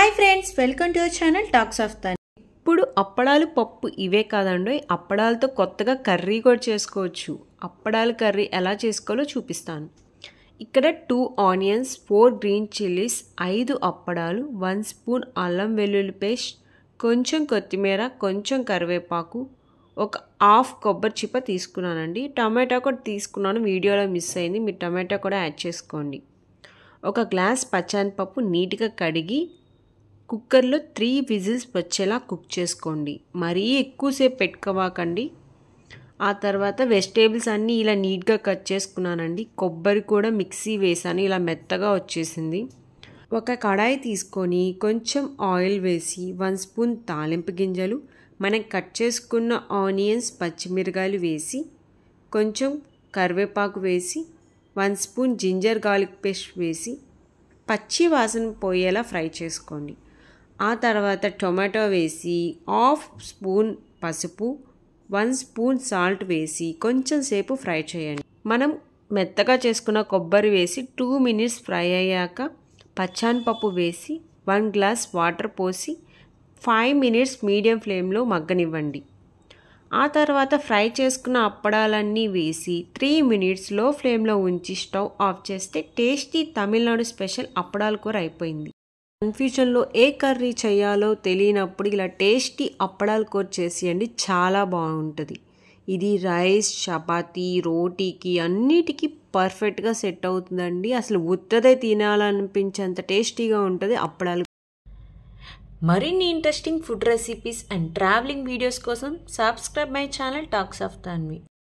Hi friends, welcome to our channel talks of తని. ఇప్పుడు అప్పడాలు పప్పు ఇవే కాదండి, అప్పడాలతో కొత్తగా కర్రీ కూడా చేసుకోవచ్చు. అప్పడాల కర్రీ ఎలా చేసుకోవాలో చూపిస్తాను. ఇక్కడ 2 ఆనియన్స్, 4 గ్రీన్ చిల్లీస్, 5 అప్పడాలు, 1 స్పూన్ అల్లం వెల్లుల్లి పేస్ట్, కొంచెం కొత్తిమీర, కొంచెం కరివేపాకు, ఒక హాఫ్ కొబ్బరి చిప్ప తీసుకున్నానండి. టమాటా కూడా తీసుకున్నాను, వీడియోలో మిస్ అయింది, మీరు టమాటా కూడా యాడ్ చేసుకోండి. ఒక గ్లాస్ పచ్చెనపప్పు నీట్గా కడిగి కుక్కర్లో 3 విజిల్స్ వచ్చేలా కుక్ చేసుకోండి. మరీ ఎక్కువసేపు పెట్టుకోవాకండి. ఆ తర్వాత వెజిటేబుల్స్ అన్నీ ఇలా నీట్గా కట్ చేసుకున్నానండి. కొబ్బరి కూడా మిక్సీ వేసాను, ఇలా మెత్తగా వచ్చేసింది. ఒక కడాయి తీసుకొని కొంచెం ఆయిల్ వేసి 1 స్పూన్ తాలింపు గింజలు, మనం కట్ చేసుకున్న ఆనియన్స్, పచ్చిమిరకాయలు వేసి కొంచెం కరివేపాకు వేసి 1 స్పూన్ జింజర్ గార్లిక్ పేస్ట్ వేసి పచ్చి వాసన పోయేలా ఫ్రై చేసుకోండి. ఆ తర్వాత టొమాటో వేసి హాఫ్ స్పూన్ పసుపు, 1 స్పూన్ సాల్ట్ వేసి కొంచెం సేపు ఫ్రై చేయండి. మనం మెత్తగా చేసుకున్న కొబ్బరి వేసి 2 మినిట్స్ ఫ్రై అయ్యాక పచ్చెనపప్పు వేసి 1 గ్లాస్ వాటర్ పోసి 5 మినిట్స్ మీడియం ఫ్లేమ్లో మగ్గనివ్వండి. ఆ తర్వాత ఫ్రై చేసుకున్న అప్పడాలన్నీ వేసి 3 మినిట్స్ లో ఫ్లేమ్లో ఉంచి స్టవ్ ఆఫ్ చేస్తే టేస్టీ తమిళనాడు స్పెషల్ అప్పడాల కూర అయిపోయింది. కన్ఫ్యూజన్లో ఏ కర్రీ చేయాలో తెలియనప్పుడు ఇలా టేస్టీ అప్పడాల కూర చేసేయండి, చాలా బాగుంటుంది. ఇది రైస్, చపాతీ, రోటీకి అన్నిటికీ పర్ఫెక్ట్గా సెట్ అవుతుందండి. అసలు ఉత్తదే తినాలనిపించేంత టేస్టీగా ఉంటుంది అప్పడాలు. మరిన్ని interesting food recipes and travelling videos కోసం subscribe my channel talks of Tanvi.